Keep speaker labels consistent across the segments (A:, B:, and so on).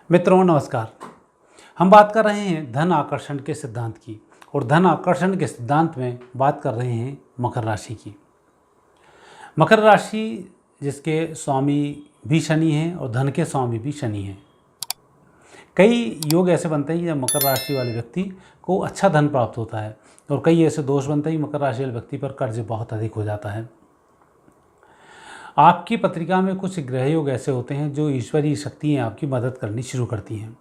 A: मित्रों नमस्कार। हम बात कर रहे हैं धन आकर्षण के सिद्धांत की और धन आकर्षण के सिद्धांत में बात कर रहे हैं मकर राशि की। मकर राशि जिसके स्वामी भी शनि हैं और धन के स्वामी भी शनि हैं। कई योग ऐसे बनते हैं कि जब मकर राशि वाले व्यक्ति को अच्छा धन प्राप्त होता है और कई ऐसे दोष बनते हैं कि मकर राशि वाले व्यक्ति पर कर्ज बहुत अधिक हो जाता है। आपकी पत्रिका में कुछ ग्रह योग ऐसे होते हैं जो ईश्वरीय शक्तियाँ आपकी मदद करनी शुरू करती हैं।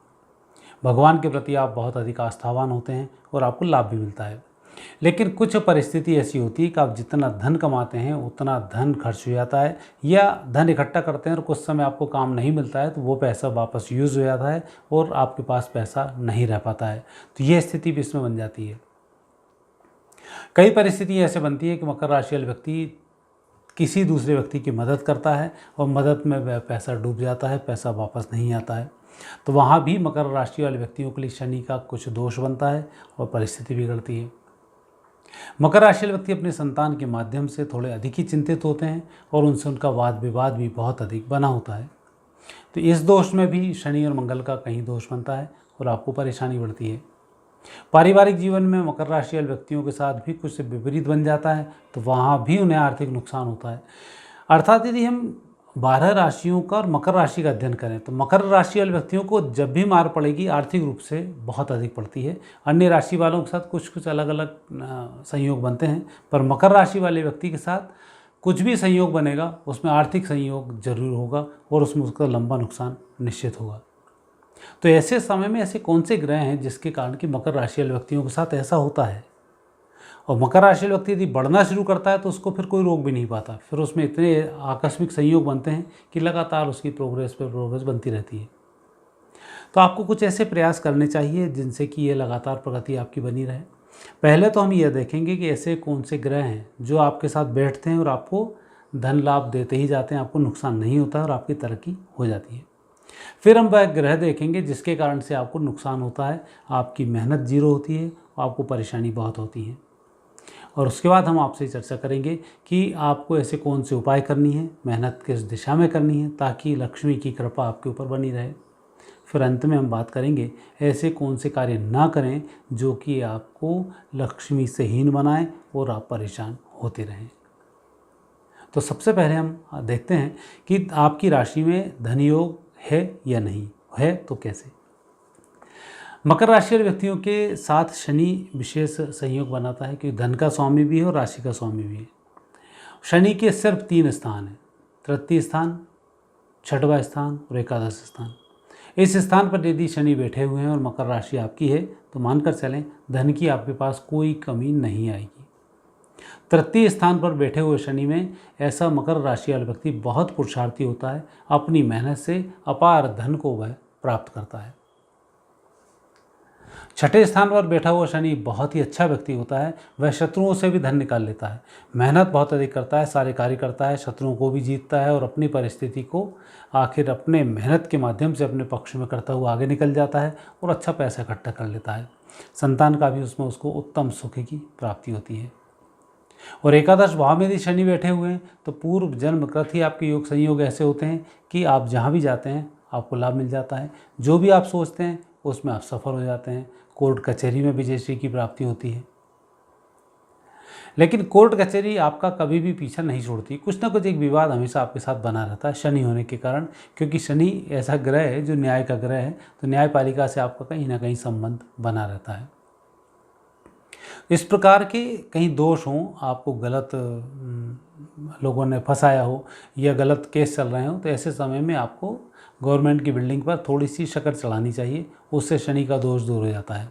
A: भगवान के प्रति आप बहुत अधिक आस्थावान होते हैं और आपको लाभ भी मिलता है। लेकिन कुछ परिस्थिति ऐसी होती है कि आप जितना धन कमाते हैं उतना धन खर्च हो जाता है, या धन इकट्ठा करते हैं और कुछ समय आपको काम नहीं मिलता है तो वो पैसा वापस यूज़ हो जाता है और आपके पास पैसा नहीं रह पाता है। तो ये स्थिति भी इसमें बन जाती है। कई परिस्थिति ऐसे बनती है कि मकर राशि वाले व्यक्ति किसी दूसरे व्यक्ति की मदद करता है और मदद में वह पैसा डूब जाता है, पैसा वापस नहीं आता है। तो वहाँ भी मकर राशि वाले व्यक्तियों के लिए शनि का कुछ दोष बनता है और परिस्थिति बिगड़ती है। मकर राशि वाले व्यक्ति अपने संतान के माध्यम से थोड़े अधिक ही चिंतित होते हैं और उनसे उनका वाद विवाद भी बहुत अधिक बना होता है। तो इस दोष में भी शनि और मंगल का कहीं दोष बनता है और आपको परेशानी बढ़ती है। पारिवारिक जीवन में मकर राशि वाले व्यक्तियों के साथ भी कुछ विपरीत बन जाता है, तो वहाँ भी उन्हें आर्थिक नुकसान होता है। अर्थात यदि हम 12 राशियों का और मकर राशि का अध्ययन करें तो मकर राशि वाले व्यक्तियों को जब भी मार पड़ेगी आर्थिक रूप से बहुत अधिक पड़ती है। अन्य राशि वालों के साथ कुछ कुछ अलग अलग संयोग बनते हैं, पर मकर राशि वाले व्यक्ति के साथ कुछ भी संयोग बनेगा उसमें आर्थिक संयोग जरूर होगा और उसमें उसका लंबा नुकसान निश्चित होगा। तो ऐसे समय में ऐसे कौन से ग्रह हैं जिसके कारण कि मकर राशि वाले व्यक्तियों के साथ ऐसा होता है। और मकर राशि वाले व्यक्ति यदि बढ़ना शुरू करता है तो उसको फिर कोई रोक भी नहीं पाता, फिर उसमें इतने आकस्मिक संयोग बनते हैं कि लगातार उसकी प्रोग्रेस पे प्रोग्रेस बनती रहती है। तो आपको कुछ ऐसे प्रयास करने चाहिए जिनसे कि ये लगातार प्रगति आपकी बनी रहे। पहले तो हम यह देखेंगे कि ऐसे कौन से ग्रह हैं जो आपके साथ बैठते हैं और आपको धन लाभ देते ही जाते हैं, आपको नुकसान नहीं होता और आपकी तरक्की हो जाती है। फिर हम वह ग्रह देखेंगे जिसके कारण से आपको नुकसान होता है, आपकी मेहनत जीरो होती है, आपको परेशानी बहुत होती है। और उसके बाद हम आपसे चर्चा करेंगे कि आपको ऐसे कौन से उपाय करनी है, मेहनत किस दिशा में करनी है ताकि लक्ष्मी की कृपा आपके ऊपर बनी रहे। फिर अंत में हम बात करेंगे ऐसे कौन से कार्य ना करें जो कि आपको लक्ष्मी से हीन बनाएं और आप परेशान होते रहें। तो सबसे पहले हम देखते हैं कि आपकी राशि में धन योग है या नहीं है, तो कैसे। मकर राशि वाले व्यक्तियों के साथ शनि विशेष संयोग बनाता है कि धन का स्वामी भी है और राशि का स्वामी भी है। शनि के सिर्फ 3 स्थान हैं, तृतीय स्थान, छठवां स्थान और एकादश स्थान। इस स्थान पर यदि शनि बैठे हुए हैं और मकर राशि आपकी है तो मानकर चलें धन की आपके पास कोई कमी नहीं आएगी। तृतीय स्थान पर बैठे हुए शनि में ऐसा मकर राशि वाला व्यक्ति बहुत पुरुषार्थी होता है, अपनी मेहनत से अपार धन को वह प्राप्त करता है। छठे स्थान पर बैठा हुआ शनि बहुत ही अच्छा व्यक्ति होता है, वह शत्रुओं से भी धन निकाल लेता है, मेहनत बहुत अधिक करता है, सारे कार्य करता है, शत्रुओं को भी जीतता है और अपनी परिस्थिति को आखिर अपने मेहनत के माध्यम से अपने पक्ष में करता हुआ आगे निकल जाता है और अच्छा पैसा इकट्ठा कर लेता है। संतान का भी उसमें उसको उत्तम सुख की प्राप्ति होती है। और एकादश भाव में यदि शनि बैठे हुए हैं तो पूर्व जन्मकृत ही आपके योग संयोग ऐसे होते हैं कि आप जहाँ भी जाते हैं आपको लाभ मिल जाता है, जो भी आप सोचते हैं उसमें आप सफल हो जाते हैं। कोर्ट कचहरी में विजयश्री की प्राप्ति होती है। लेकिन कोर्ट कचहरी आपका कभी भी पीछा नहीं छोड़ती, कुछ ना कुछ एक विवाद हमेशा आपके साथ बना रहता है शनि होने के कारण, क्योंकि शनि ऐसा ग्रह है जो न्याय का ग्रह है, तो न्यायपालिका से आपका कहीं ना कहीं संबंध बना रहता है। इस प्रकार के कहीं दोष हों, आपको गलत लोगों ने फंसाया हो या गलत केस चल रहे हो, तो ऐसे समय में आपको गवर्नमेंट की बिल्डिंग पर थोड़ी सी शक्कर चढ़ानी चाहिए, उससे शनि का दोष दूर हो जाता है।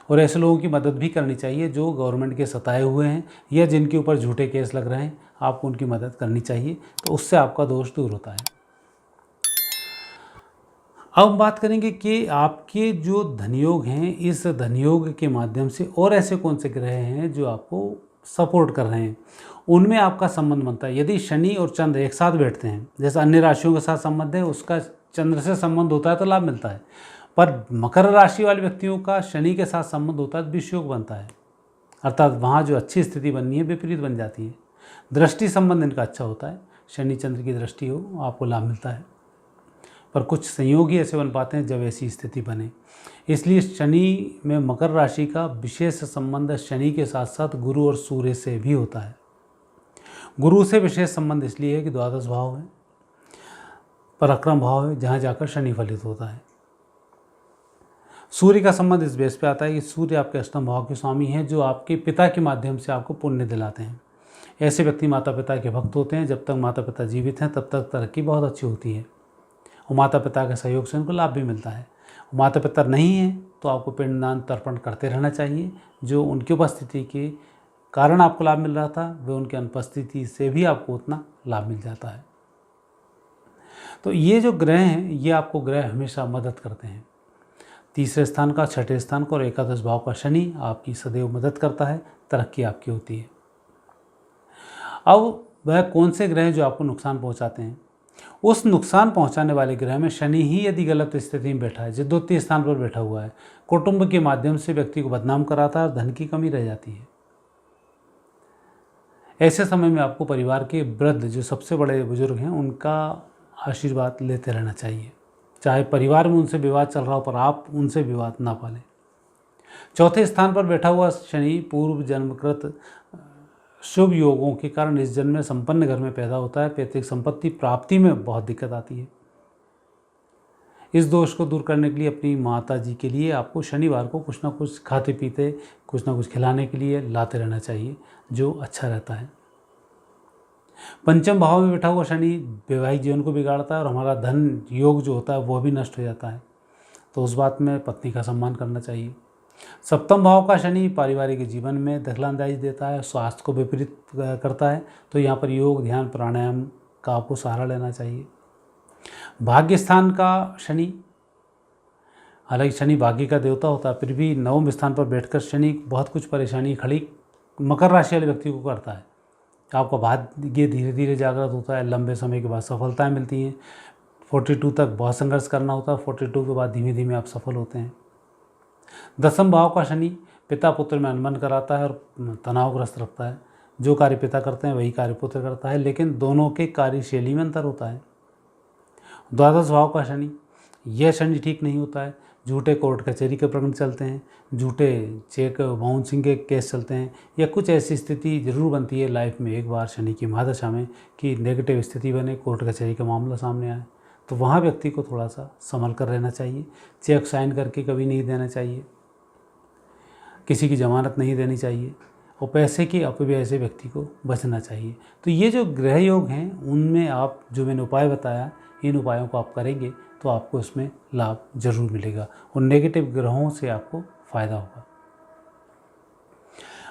A: और ऐसे लोगों की मदद भी करनी चाहिए जो गवर्नमेंट के सताए हुए हैं या जिनके ऊपर झूठे केस लग रहे हैं, आपको उनकी मदद करनी चाहिए, तो उससे आपका दोष दूर होता है। अब हम बात करेंगे कि आपके जो धनयोग हैं, इस धनयोग के माध्यम से और ऐसे कौन से ग्रह हैं जो आपको सपोर्ट कर रहे हैं, उनमें आपका संबंध बनता है। यदि शनि और चंद्र एक साथ बैठते हैं, जैसे अन्य राशियों के साथ संबंध है उसका चंद्र से संबंध होता है तो लाभ मिलता है, पर मकर राशि वाले व्यक्तियों का शनि के साथ संबंध होता है तो विषयोग बनता है, अर्थात वहाँ जो अच्छी स्थिति बननी है विपरीत बन जाती है। दृष्टि संबंध इनका अच्छा होता है, शनि चंद्र की दृष्टि हो आपको लाभ मिलता है। पर कुछ संयोग ही ऐसे बन पाते हैं जब ऐसी स्थिति बने। इसलिए शनि में मकर राशि का विशेष संबंध शनि के साथ साथ गुरु और सूर्य से भी होता है। गुरु से विशेष संबंध इसलिए है कि द्वादश भाव है, पराक्रम भाव है, जहाँ जाकर शनि फलित होता है। सूर्य का संबंध इस बेस पे आता है कि सूर्य आपके अष्टम भाव के स्वामी हैं, जो आपके पिता के माध्यम से आपको पुण्य दिलाते हैं। ऐसे व्यक्ति माता पिता के भक्त होते हैं। जब तक माता पिता जीवित हैं तब तक तरक्की बहुत अच्छी होती है और माता पिता के सहयोग से उनको लाभ भी मिलता है। माता पिता नहीं है तो आपको पिंडदान तर्पण करते रहना चाहिए। जो उनकी उपस्थिति के कारण आपको लाभ मिल रहा था, वे उनकी अनुपस्थिति से भी आपको उतना लाभ मिल जाता है। तो ये जो ग्रह हैं, ये आपको ग्रह हमेशा मदद करते हैं। तीसरे स्थान का, छठे स्थान का और एकादश भाव का शनि आपकी सदैव मदद करता है, तरक्की आपकी होती है। अब वह कौन से ग्रह जो आपको नुकसान पहुंचाते हैं? उस नुकसान पहुंचाने वाले ग्रह में शनि ही यदि गलत स्थिति में बैठा है, द्वितीय स्थान पर बैठा हुआ है, कुटुंब के माध्यम से व्यक्ति को बदनाम कराता है और धन की कमी रह जाती है। ऐसे समय में आपको परिवार के वृद्ध, जो सबसे बड़े बुजुर्ग हैं, उनका आशीर्वाद लेते रहना चाहिए। चाहे परिवार में उनसे विवाद चल रहा हो, पर आप उनसे विवाद ना पालें। चौथे स्थान पर बैठा हुआ शनि पूर्व जन्मकृत शुभ योगों के कारण इस जन्म में संपन्न घर में पैदा होता है। पैतृक संपत्ति प्राप्ति में बहुत दिक्कत आती है। इस दोष को दूर करने के लिए अपनी माता जी के लिए आपको शनिवार को कुछ ना कुछ खाते पीते, कुछ ना कुछ खिलाने के लिए लाते रहना चाहिए, जो अच्छा रहता है। पंचम भाव में बैठा हुआ शनि वैवाहिक जीवन को बिगाड़ता है और हमारा धन योग जो होता है वह भी नष्ट हो जाता है। तो उस बात में पत्नी का सम्मान करना चाहिए। सप्तम भाव का शनि पारिवारिक जीवन में दखलंदाजी देता है, स्वास्थ्य को विपरीत करता है। तो यहाँ पर योग, ध्यान, प्राणायाम का आपको सहारा लेना चाहिए। भाग्य स्थान का शनि, हालांकि शनि भाग्य का देवता होता है, फिर भी नवम स्थान पर बैठकर शनि बहुत कुछ परेशानी खड़ी मकर राशि वाले व्यक्ति को करता है। आपका भाग्य धीरे धीरे जागृत होता है, लंबे समय के बाद सफलताएं मिलती हैं। 42 तक बहुत संघर्ष करना होता है, 42 के बाद धीमे धीमे आप सफल होते हैं। दसम भाव का शनि पिता पुत्र में अनबन कराता है और तनावग्रस्त रखता है। जो कार्य पिता करते हैं वही कार्य पुत्र करता है, लेकिन दोनों के कार्यशैली में अंतर होता है। द्वादश भाव का शनि, यह शनि ठीक नहीं होता है। झूठे कोर्ट कचहरी के प्रकरण चलते हैं, झूठे चेक बाउंसिंग के केस चलते हैं, या कुछ ऐसी स्थिति जरूर बनती है लाइफ में एक बार शनि की महादशा में कि नेगेटिव स्थिति बने, कोर्ट कचहरी का मामला सामने आए। तो वहाँ व्यक्ति को थोड़ा सा संभल कर रहना चाहिए। चेक साइन करके कभी नहीं देना चाहिए, किसी की जमानत नहीं देनी चाहिए और पैसे के अपव्यय से व्यक्ति को बचना चाहिए। तो ये जो ग्रह योग हैं, उनमें आप जो मैंने उपाय बताया, इन उपायों को आप करेंगे तो आपको इसमें लाभ जरूर मिलेगा और नेगेटिव ग्रहों से आपको फ़ायदा होगा।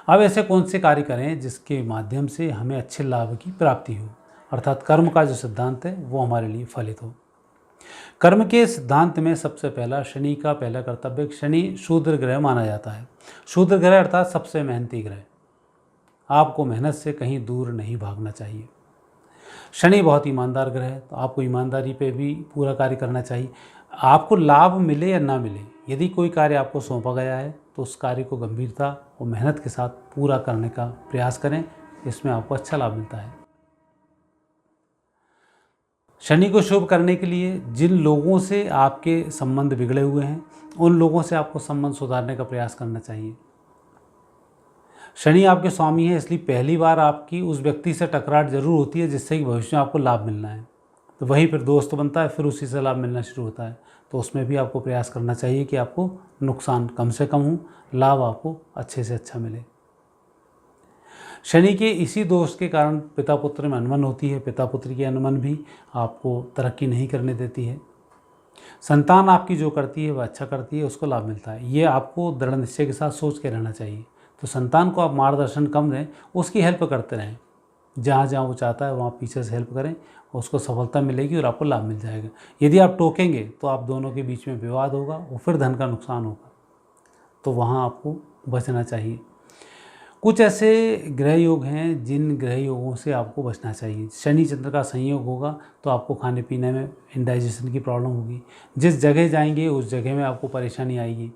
A: अब ऐसे कौन से कार्य करें जिसके माध्यम से हमें अच्छे लाभ की प्राप्ति हो, अर्थात कर्म का जो सिद्धांत है वो हमारे लिए फलित हो। कर्म के सिद्धांत में सबसे पहला शनि का पहला कर्तव्य, शनि शूद्र ग्रह माना जाता है। शूद्र ग्रह अर्थात सबसे मेहनती ग्रह। आपको मेहनत से कहीं दूर नहीं भागना चाहिए। शनि बहुत ईमानदार ग्रह है, तो आपको ईमानदारी पे भी पूरा कार्य करना चाहिए। आपको लाभ मिले या ना मिले, यदि कोई कार्य आपको सौंपा गया है तो उस कार्य को गंभीरता और मेहनत के साथ पूरा करने का प्रयास करें, इसमें आपको अच्छा लाभ मिलता है। शनि को शुभ करने के लिए जिन लोगों से आपके संबंध बिगड़े हुए हैं, उन लोगों से आपको संबंध सुधारने का प्रयास करना चाहिए। शनि आपके स्वामी है, इसलिए पहली बार आपकी उस व्यक्ति से टकराट जरूर होती है जिससे कि भविष्य में आपको लाभ मिलना है। तो वही फिर दोस्त बनता है, फिर उसी से लाभ मिलना शुरू होता है। तो उसमें भी आपको प्रयास करना चाहिए कि आपको नुकसान कम से कम हो, लाभ आपको अच्छे से अच्छा मिले। शनि के इसी दोष के कारण पिता पुत्र में अनबन होती है। पिता पुत्र की अनबन भी आपको तरक्की नहीं करने देती है। संतान आपकी जो करती है वह अच्छा करती है, उसको लाभ मिलता है। ये आपको दृढ़ निश्चय के साथ सोच के रहना चाहिए। तो संतान को आप मार्गदर्शन कम दें, उसकी हेल्प करते रहें। जहाँ जहाँ वो चाहता है वहाँ पीछे से हेल्प करें, उसको सफलता मिलेगी और आपको लाभ मिल जाएगा। यदि आप टोकेंगे तो आप दोनों के बीच में विवाद होगा और फिर धन का नुकसान होगा। तो वहाँ आपको बचना चाहिए। कुछ ऐसे ग्रह योग हैं जिन ग्रह योगों से आपको बचना चाहिए। शनि चंद्र का संयोग होगा तो आपको खाने पीने में इंडाइजेशन की प्रॉब्लम होगी। जिस जगह जाएंगे उस जगह में आपको परेशानी आएगी।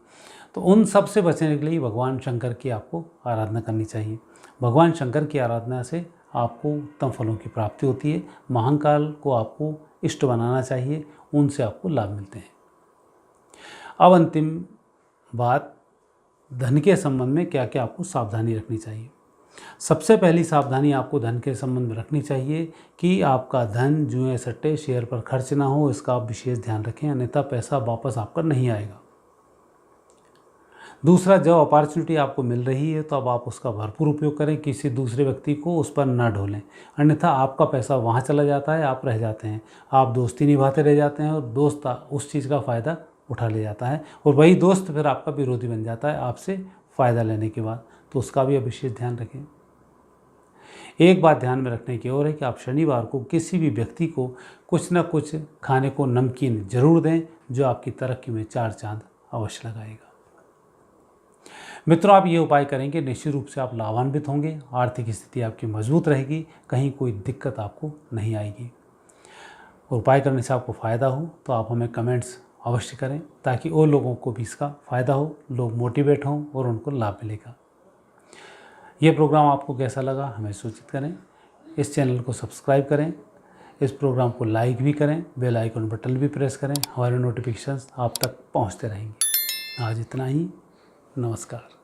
A: तो उन सब से बचने के लिए भगवान शंकर की आपको आराधना करनी चाहिए। भगवान शंकर की आराधना से आपको उत्तम फलों की प्राप्ति होती है। महाकाल को आपको इष्ट बनाना चाहिए, उनसे आपको लाभ मिलते हैं। अब अंतिम बात, धन के संबंध में क्या क्या आपको सावधानी रखनी चाहिए। सबसे पहली सावधानी आपको धन के संबंध में रखनी चाहिए कि आपका धन जुए सट्टे शेयर पर खर्च ना हो, इसका आप विशेष ध्यान रखें, अन्यथा पैसा वापस आपका नहीं आएगा। दूसरा, जब अपॉर्चुनिटी आपको मिल रही है तो अब आप उसका भरपूर उपयोग करें, किसी दूसरे व्यक्ति को उस पर न ढोलें, अन्यथा आपका पैसा वहाँ चला जाता है, आप रह जाते हैं, आप दोस्ती निभाते रह जाते हैं और दोस्त उस चीज़ का फ़ायदा उठा ले जाता है और वही दोस्त फिर आपका विरोधी बन जाता है आपसे फ़ायदा लेने के बाद, तो उसका भी आप विशेष ध्यान रखें। एक बात ध्यान में रखने की और है कि आप शनिवार को किसी भी व्यक्ति को कुछ ना कुछ खाने को नमकीन जरूर दें, जो आपकी तरक्की में 4 चांद अवश्य लगाएगा। मित्रों, आप ये उपाय करेंगे, निश्चित रूप से आप लाभान्वित होंगे, आर्थिक स्थिति आपकी मजबूत रहेगी, कहीं कोई दिक्कत आपको नहीं आएगी। और उपाय करने से आपको फ़ायदा हो तो आप हमें कमेंट्स अवश्य करें, ताकि और लोगों को भी इसका फ़ायदा हो, लोग मोटिवेट हों और उनको लाभ मिलेगा। ये प्रोग्राम आपको कैसा लगा हमें सूचित करें, इस चैनल को सब्सक्राइब करें, इस प्रोग्राम को लाइक भी करें, बेल आइकन बटन भी प्रेस करें, हमारे नोटिफिकेशंस आप तक पहुंचते रहेंगे। आज इतना ही, नमस्कार।